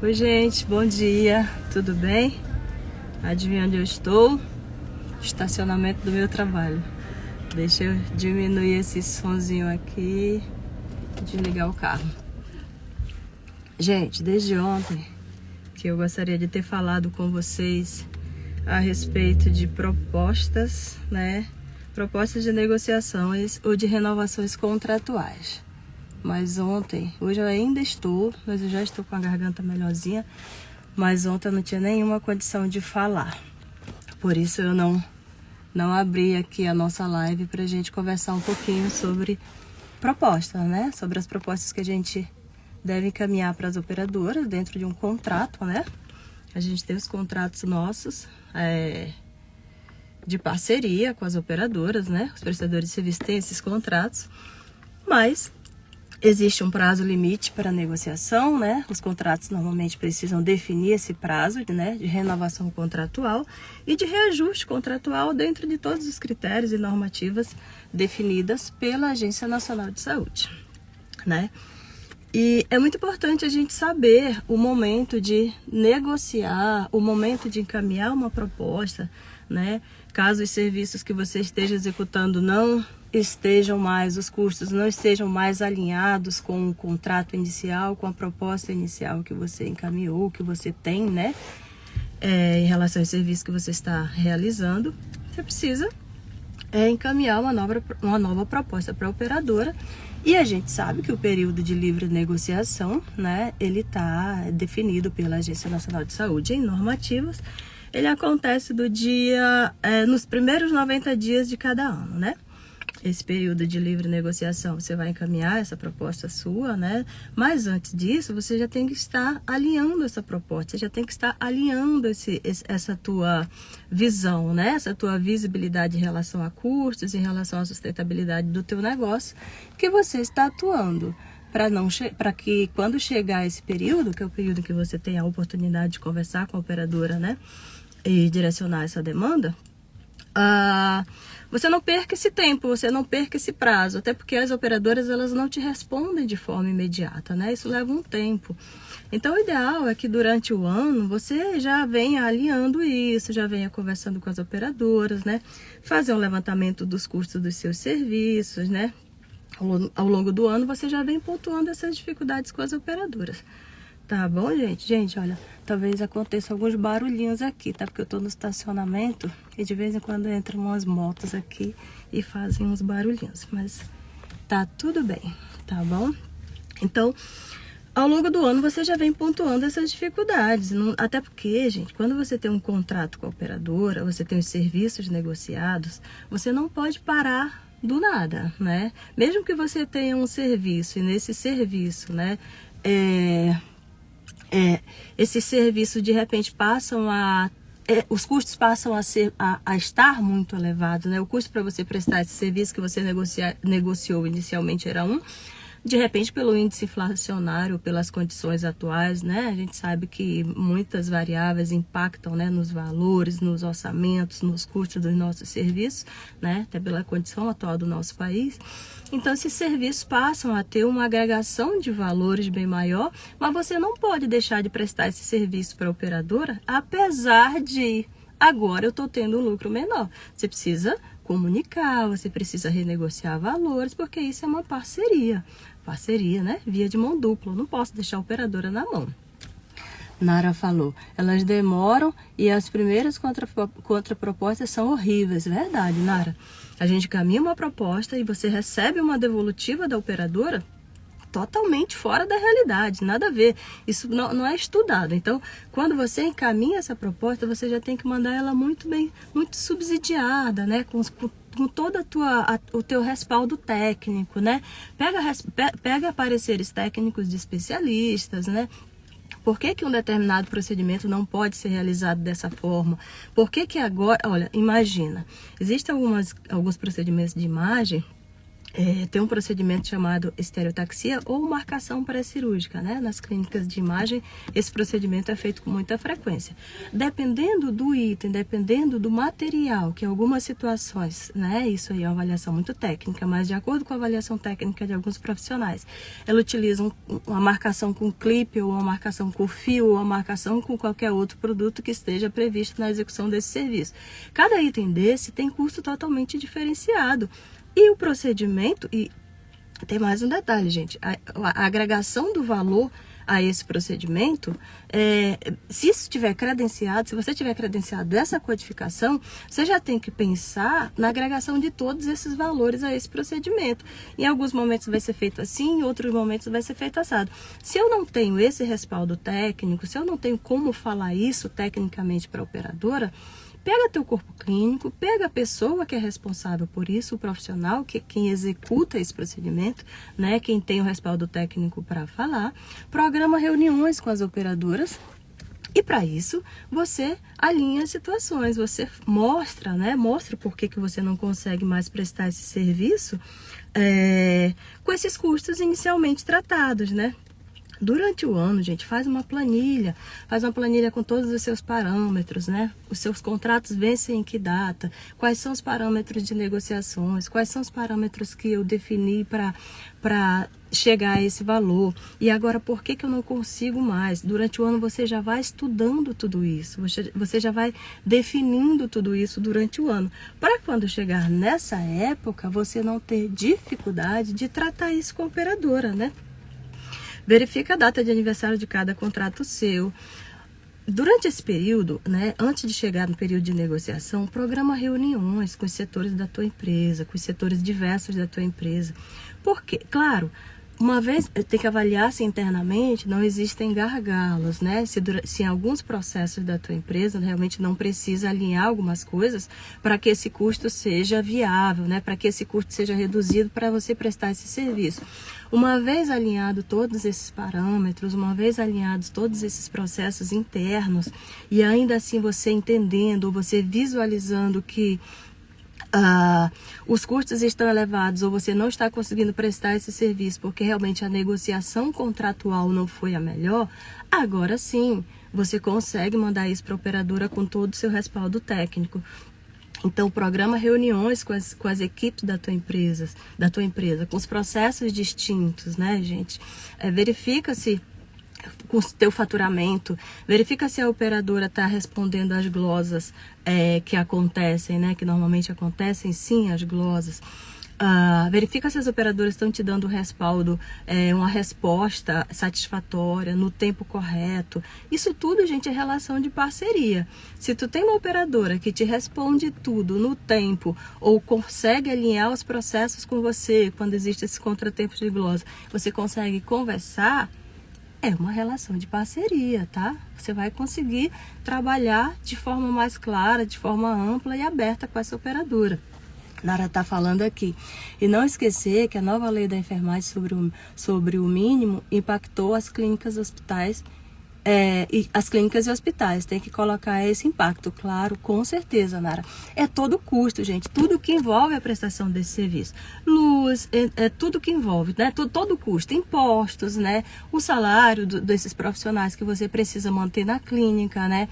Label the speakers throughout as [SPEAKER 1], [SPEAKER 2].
[SPEAKER 1] Oi gente, bom dia, tudo bem? Adivinha onde eu estou? Estacionamento do meu trabalho. Deixa eu diminuir esse sonzinho aqui e desligar o carro. Gente, desde ontem que eu gostaria de ter falado com vocês a respeito de propostas, né? Propostas de negociações ou de renovações contratuais. Mas hoje eu ainda estou, mas eu já estou com a garganta melhorzinha, mas ontem eu não tinha nenhuma condição de falar. Por isso eu não abri aqui a nossa live para a gente conversar um pouquinho sobre propostas, né? Sobre as propostas que a gente deve encaminhar para as operadoras dentro de um contrato, né? A gente tem os contratos nossos de parceria com as operadoras, né? Os prestadores de serviço têm esses contratos, mas existe um prazo limite para negociação, né? Os contratos normalmente precisam definir esse prazo, né, de renovação contratual e de reajuste contratual dentro de todos os critérios e normativas definidas pela Agência Nacional de Saúde, né? E é muito importante a gente saber o momento de negociar, o momento de encaminhar uma proposta, né? Caso os serviços que você esteja executando não estejam mais, os custos não estejam mais alinhados com o contrato inicial, com a proposta inicial que você encaminhou, que você tem, né? Em relação ao serviço que você está realizando, você precisa encaminhar uma nova proposta para a operadora. E a gente sabe que o período de livre negociação, né, ele está definido pela Agência Nacional de Saúde em normativas. Ele acontece nos primeiros 90 dias de cada ano, né? Esse período de livre negociação, você vai encaminhar essa proposta sua, né? Mas antes disso, você já tem que estar alinhando essa proposta, você já tem que estar alinhando essa tua visão, né? Essa tua visibilidade em relação a custos, em relação à sustentabilidade do teu negócio que você está atuando. Para que quando chegar esse período, que é o período que você tem a oportunidade de conversar com a operadora, né? E direcionar essa demanda, você não perca esse tempo, você não perca esse prazo, até porque as operadoras elas não te respondem de forma imediata, né? Isso leva um tempo. Então, o ideal é que durante o ano você já venha alinhando isso, já venha conversando com as operadoras, né? Fazer um levantamento dos custos dos seus serviços, né? Ao longo do ano você já vem pontuando essas dificuldades com as operadoras. Tá bom, gente? Gente, olha, talvez aconteça alguns barulhinhos aqui, tá? Porque eu tô no estacionamento e de vez em quando entram umas motos aqui e fazem uns barulhinhos. Mas tá tudo bem, tá bom? Então, ao longo do ano você já vem pontuando essas dificuldades. Até porque, gente, quando você tem um contrato com a operadora, você tem os serviços negociados, você não pode parar do nada, né? Mesmo que você tenha um serviço e nesse serviço, né, esses serviços de repente os custos passam a estar muito elevados, né? O custo para você prestar esse serviço que você negociou inicialmente era de repente pelo índice inflacionário, pelas condições atuais, né? A gente sabe que muitas variáveis impactam, né, nos valores, nos orçamentos, nos custos dos nossos serviços, né? Até pela condição atual do nosso país. Então, esses serviços passam a ter uma agregação de valores bem maior, mas você não pode deixar de prestar esse serviço para a operadora, apesar de agora eu estou tendo um lucro menor. Você precisa comunicar, você precisa renegociar valores, porque isso é uma parceria. Parceria, né? Via de mão dupla. Eu não posso deixar a operadora na mão. Nara falou, elas demoram e as primeiras contrapropostas são horríveis. Verdade, Nara. A gente caminha uma proposta e você recebe uma devolutiva da operadora totalmente fora da realidade, nada a ver. Isso não é estudado. Então, quando você encaminha essa proposta, você já tem que mandar ela muito bem, muito subsidiada, né? Com todo o teu respaldo técnico, né? Pega pareceres técnicos de especialistas, né? Por que um determinado procedimento não pode ser realizado dessa forma? Por que agora... Olha, imagina, existem alguns procedimentos de imagem tem um procedimento chamado estereotaxia ou marcação pré-cirúrgica, né? Nas clínicas de imagem, esse procedimento é feito com muita frequência. Dependendo do item, dependendo do material, que em algumas situações, né? Isso aí é uma avaliação muito técnica, mas de acordo com a avaliação técnica de alguns profissionais, ela utiliza uma marcação com clipe, ou uma marcação com fio, ou uma marcação com qualquer outro produto que esteja previsto na execução desse serviço. Cada item desse tem custo totalmente diferenciado. E o procedimento, e tem mais um detalhe, gente, a agregação do valor a esse procedimento, se isso estiver credenciado, se você tiver credenciado dessa codificação, você já tem que pensar na agregação de todos esses valores a esse procedimento. Em alguns momentos vai ser feito assim, em outros momentos vai ser feito assado. Se eu não tenho esse respaldo técnico, se eu não tenho como falar isso tecnicamente para a operadora, pega teu corpo clínico, pega a pessoa que é responsável por isso, o profissional, quem executa esse procedimento, né, quem tem o respaldo técnico para falar, programa reuniões com as operadoras e para isso você alinha as situações, você mostra, né, mostra por que você não consegue mais prestar esse serviço com esses custos inicialmente tratados, né? Durante o ano, gente, faz uma planilha com todos os seus parâmetros, né? Os seus contratos vencem em que data, quais são os parâmetros de negociações, quais são os parâmetros que eu defini para chegar a esse valor. E agora, por que eu não consigo mais? Durante o ano você já vai estudando tudo isso, você já vai definindo tudo isso durante o ano, para quando chegar nessa época, você não ter dificuldade de tratar isso com a operadora, né? Verifica a data de aniversário de cada contrato seu. Durante esse período, né, antes de chegar no período de negociação, programa reuniões com os setores da tua empresa, com os setores diversos da tua empresa. Por quê? Claro, uma vez tem que avaliar se internamente não existem gargalos, né? Se em alguns processos da tua empresa realmente não precisa alinhar algumas coisas para que esse custo seja viável, né? Para que esse custo seja reduzido para você prestar esse serviço. Uma vez alinhado todos esses parâmetros, uma vez alinhados todos esses processos internos e ainda assim você entendendo, ou você visualizando que os custos estão elevados ou você não está conseguindo prestar esse serviço porque realmente a negociação contratual não foi a melhor, agora sim você consegue mandar isso para a operadora com todo o seu respaldo técnico. Então, programa reuniões com as equipes da tua empresa, com os processos distintos, né, gente? Verifica se com o teu faturamento, verifica se a operadora está respondendo às glosas que acontecem, né? Que normalmente acontecem, sim, as glosas. Verifica se as operadoras estão te dando respaldo, uma resposta satisfatória, no tempo correto. Isso tudo, gente, é relação de parceria. Se tu tem uma operadora que te responde tudo no tempo, ou consegue alinhar os processos com você, quando existe esse contratempo de glosa, você consegue conversar, é uma relação de parceria, tá? Você vai conseguir trabalhar de forma mais clara, de forma ampla e aberta com essa operadora. Nara está falando aqui. E não esquecer que a nova lei da enfermagem sobre o mínimo impactou as clínicas, hospitais, e as clínicas e hospitais. Tem que colocar esse impacto, claro, com certeza, Nara. É todo o custo, gente, tudo que envolve a prestação desse serviço. Luz, tudo que envolve, né? Todo o custo, impostos, né? O salário desses profissionais que você precisa manter na clínica, né?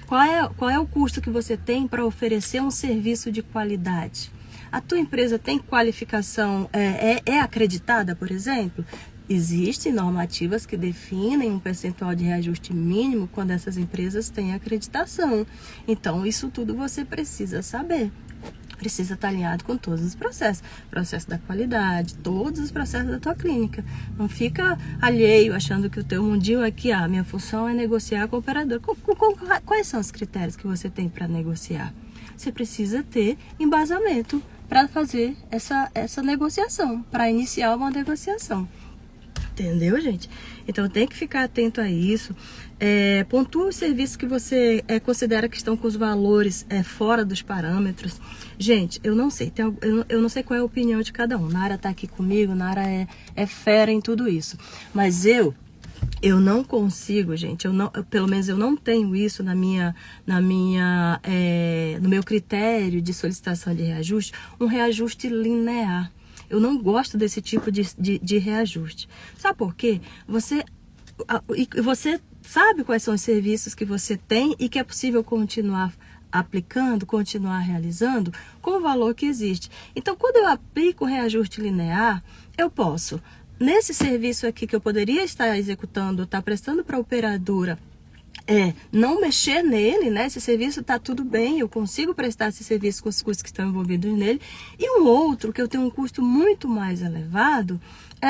[SPEAKER 1] Qual é o custo que você tem para oferecer um serviço de qualidade? A tua empresa tem qualificação, é acreditada, por exemplo? Existem normativas que definem um percentual de reajuste mínimo quando essas empresas têm acreditação. Então, isso tudo você precisa saber. Precisa estar alinhado com todos os processos. Processo da qualidade, todos os processos da tua clínica. Não fica alheio, achando que o teu mundinho aqui, minha função é negociar com o operador. Quais são os critérios que você tem para negociar? Você precisa ter embasamento para fazer essa negociação, para iniciar uma negociação. Entendeu, gente? Então tem que ficar atento a isso. Pontua os serviços que você considera que estão com os valores fora dos parâmetros. Gente, eu não sei. Eu não sei qual é a opinião de cada um. Nara tá aqui comigo, Nara é fera em tudo isso. Mas eu não consigo, gente. Pelo menos eu não tenho isso no meu critério de solicitação de reajuste, um reajuste linear. Eu não gosto desse tipo de reajuste. Sabe por quê? Você sabe quais são os serviços que você tem e que é possível continuar aplicando, continuar realizando com o valor que existe. Então, quando eu aplico o reajuste linear, eu posso, nesse serviço aqui que eu poderia estar executando, estar prestando para a operadora, não mexer nele, né? Esse serviço está tudo bem, eu consigo prestar esse serviço com os custos que estão envolvidos nele. E um outro, que eu tenho um custo muito mais elevado,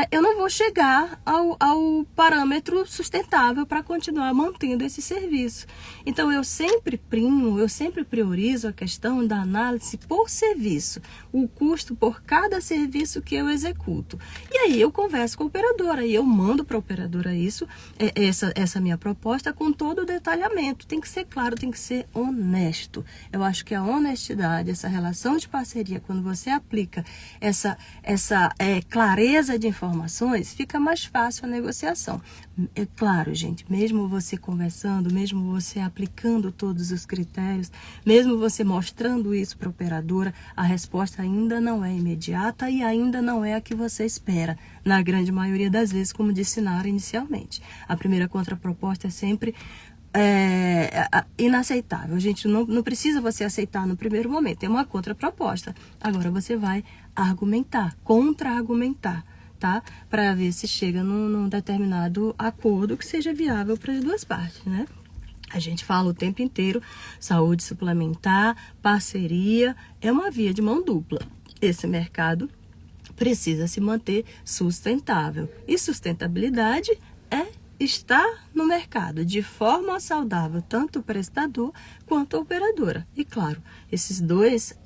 [SPEAKER 1] eu não vou chegar ao parâmetro sustentável para continuar mantendo esse serviço. Então, eu sempre priorizo a questão da análise por serviço, o custo por cada serviço que eu executo. E aí, eu converso com a operadora e eu mando para a operadora essa minha proposta com todo o detalhamento. Tem que ser claro, tem que ser honesto. Eu acho que a honestidade, essa relação de parceria, quando você aplica essa clareza de informações, fica mais fácil a negociação. É claro, gente, mesmo você conversando, mesmo você aplicando todos os critérios, mesmo você mostrando isso para a operadora, a resposta ainda não é imediata e ainda não é a que você espera, na grande maioria das vezes, como disse Nara inicialmente. A primeira contraproposta é sempre inaceitável. A gente não precisa você aceitar no primeiro momento, tem uma contraproposta. Agora você vai argumentar, contra-argumentar, tá? Para ver se chega num determinado acordo que seja viável para as duas partes, né? A gente fala o tempo inteiro, saúde suplementar, parceria, é uma via de mão dupla. Esse mercado precisa se manter sustentável. E sustentabilidade estar no mercado de forma saudável, tanto o prestador quanto a operadora. E claro, esses dois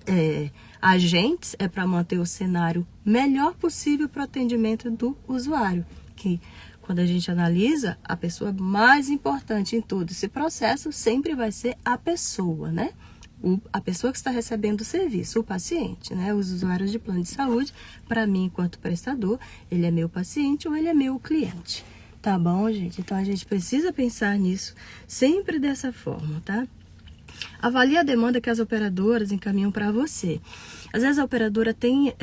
[SPEAKER 1] agentes é para manter o cenário melhor possível para o atendimento do usuário, que quando a gente analisa, a pessoa mais importante em todo esse processo sempre vai ser a pessoa, né? A pessoa que está recebendo o serviço, o paciente, né? Os usuários de plano de saúde, para mim, enquanto prestador, ele é meu paciente ou ele é meu cliente. Tá bom, gente? Então, a gente precisa pensar nisso sempre dessa forma, tá? Avalie a demanda que as operadoras encaminham para você. Às vezes, a operadora tem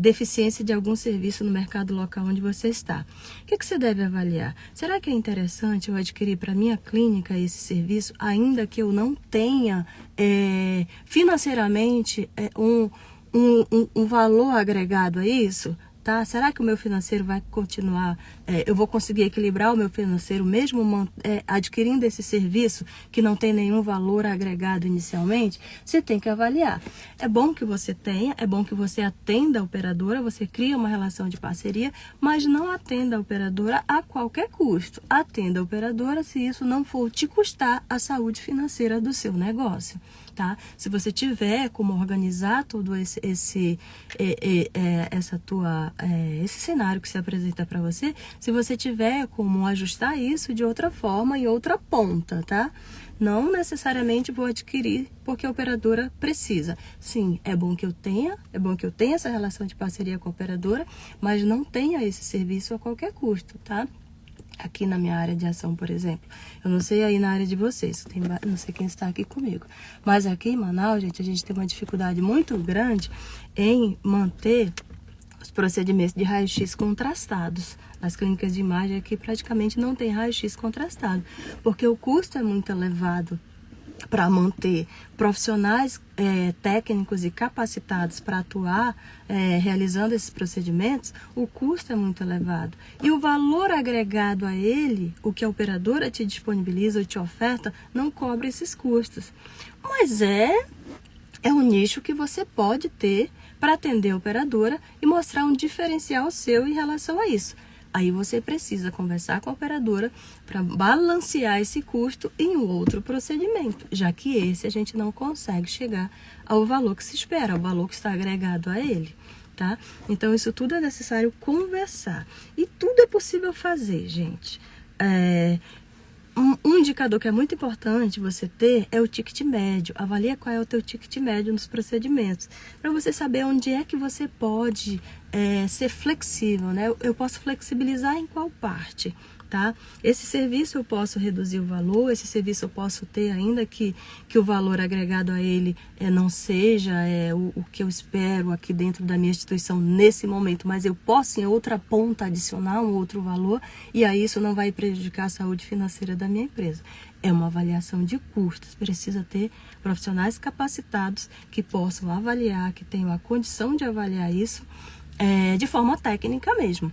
[SPEAKER 1] deficiência de algum serviço no mercado local onde você está. O que você deve avaliar? Será que é interessante eu adquirir para minha clínica esse serviço, ainda que eu não tenha financeiramente um valor agregado a isso? Tá? Será que o meu financeiro vai continuar, eu vou conseguir equilibrar o meu financeiro mesmo adquirindo esse serviço que não tem nenhum valor agregado inicialmente? Você tem que avaliar. É bom que você tenha, é bom que você atenda a operadora, você cria uma relação de parceria, mas não atenda a operadora a qualquer custo. Atenda a operadora se isso não for te custar a saúde financeira do seu negócio. Tá? Se você tiver como organizar todo esse cenário que se apresenta para você, se você tiver como ajustar isso de outra forma em outra ponta, tá? Não necessariamente vou adquirir porque a operadora precisa. Sim, é bom que eu tenha essa relação de parceria com a operadora, mas não tenha esse serviço a qualquer custo, tá? Aqui na minha área de ação, por exemplo. Eu não sei aí na área de vocês, não sei quem está aqui comigo. Mas aqui em Manaus, gente, a gente tem uma dificuldade muito grande em manter os procedimentos de raio-x contrastados. Nas clínicas de imagem aqui praticamente não tem raio-x contrastado, porque o custo é muito elevado para manter profissionais técnicos e capacitados para atuar realizando esses procedimentos. O custo é muito elevado. E o valor agregado a ele, o que a operadora te disponibiliza ou te oferta, não cobre esses custos. Mas é um nicho que você pode ter para atender a operadora e mostrar um diferencial seu em relação a isso. Aí você precisa conversar com a operadora para balancear esse custo em um outro procedimento, já que esse a gente não consegue chegar ao valor que se espera, ao valor que está agregado a ele, tá? Então, isso tudo é necessário conversar. E tudo é possível fazer, gente. Um indicador que é muito importante você ter é o ticket médio. Avalia qual é o teu ticket médio nos procedimentos, para você saber onde é que você pode ser flexível, né? Eu posso flexibilizar em qual parte, tá? Esse serviço eu posso reduzir o valor, esse serviço eu posso ter ainda que o valor agregado a ele não seja o que eu espero aqui dentro da minha instituição nesse momento, mas eu posso em outra ponta adicionar um outro valor e aí isso não vai prejudicar a saúde financeira da minha empresa. É uma avaliação de custos, precisa ter profissionais capacitados que possam avaliar, que tenham a condição de avaliar isso de forma técnica mesmo.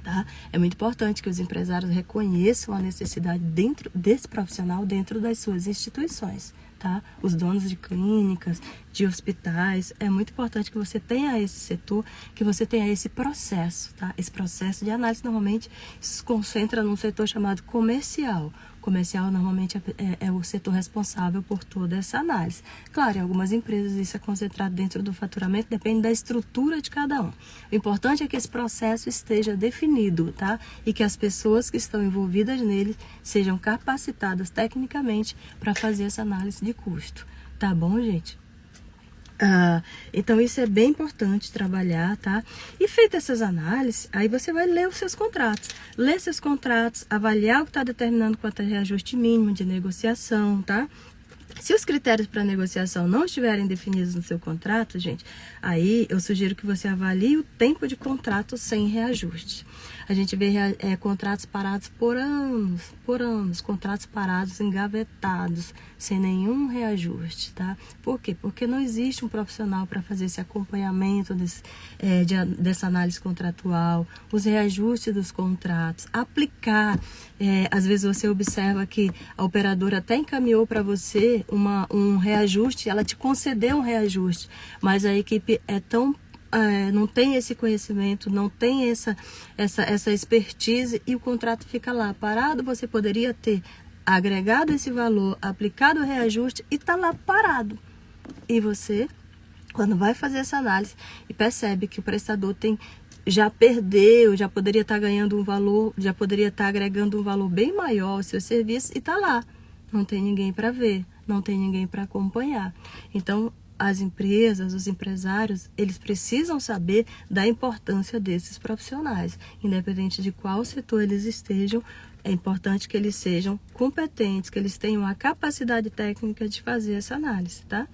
[SPEAKER 1] Tá? É muito importante que os empresários reconheçam a necessidade dentro desse profissional dentro das suas instituições. Tá? Os donos de clínicas, de hospitais, é muito importante que você tenha esse setor, que você tenha esse processo. Tá? Esse processo de análise normalmente se concentra num setor chamado comercial. Comercial normalmente é o setor responsável por toda essa análise. Claro, em algumas empresas isso é concentrado dentro do faturamento, depende da estrutura de cada um. O importante é que esse processo esteja definido, tá? E que as pessoas que estão envolvidas nele sejam capacitadas tecnicamente para fazer essa análise de custo. Tá bom, gente? Então isso é bem importante trabalhar, tá? E feitas essas análises, aí você vai ler os seus contratos. Ler seus contratos, avaliar o que está determinando quanto a reajuste mínimo de negociação, tá? Se os critérios para negociação não estiverem definidos no seu contrato, gente, aí eu sugiro que você avalie o tempo de contrato sem reajuste. A gente vê contratos parados por anos, contratos parados, engavetados, sem nenhum reajuste, tá? Por quê? Porque não existe um profissional para fazer esse acompanhamento dessa análise contratual, os reajustes dos contratos, aplicar. Às vezes você observa que a operadora até encaminhou para você um reajuste, ela te concedeu um reajuste, mas a equipe não tem esse conhecimento, não tem essa expertise e o contrato fica lá parado. Você poderia ter agregado esse valor, aplicado o reajuste e está lá parado. E você, quando vai fazer essa análise e percebe que o prestador já perdeu, já poderia estar ganhando um valor, já poderia estar agregando um valor bem maior ao seu serviço e está lá. Não tem ninguém para ver, não tem ninguém para acompanhar. Então, as empresas, os empresários, eles precisam saber da importância desses profissionais. Independente de qual setor eles estejam, é importante que eles sejam competentes, que eles tenham a capacidade técnica de fazer essa análise, tá?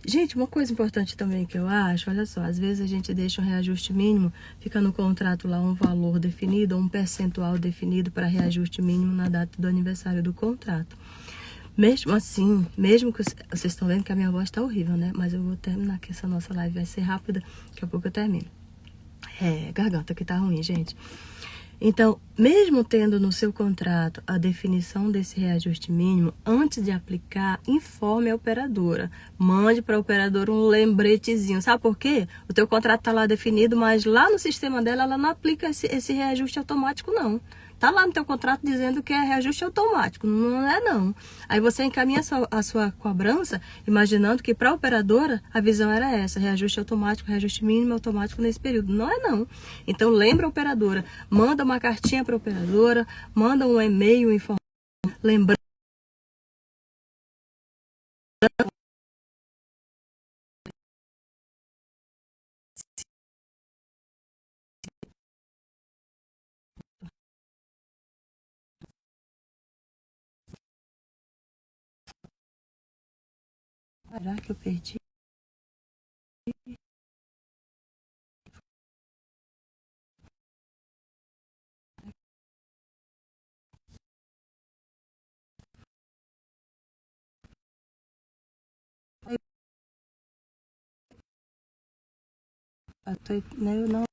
[SPEAKER 1] Gente, uma coisa importante também que eu acho, olha só, às vezes a gente deixa um reajuste mínimo, fica no contrato lá um valor definido, ou um percentual definido para reajuste mínimo na data do aniversário do contrato. Mesmo assim, mesmo que vocês estão vendo que a minha voz está horrível, né? Mas eu vou terminar, que essa nossa live vai ser rápida, daqui a pouco eu termino. Garganta que tá ruim, gente. Então, mesmo tendo no seu contrato a definição desse reajuste mínimo, antes de aplicar, informe a operadora. Mande para a operadora um lembretezinho. Sabe por quê? O teu contrato está lá definido, mas lá no sistema dela, ela não aplica esse reajuste automático, não. Tá lá no teu contrato dizendo que é reajuste automático. Não é, não. Aí você encaminha a sua cobrança, imaginando que para a operadora a visão era essa: reajuste automático, reajuste mínimo automático nesse período. Não é, não. Então lembra a operadora, manda uma cartinha para a operadora, manda um e-mail informando, lembrando. Será que eu perdi? Eu não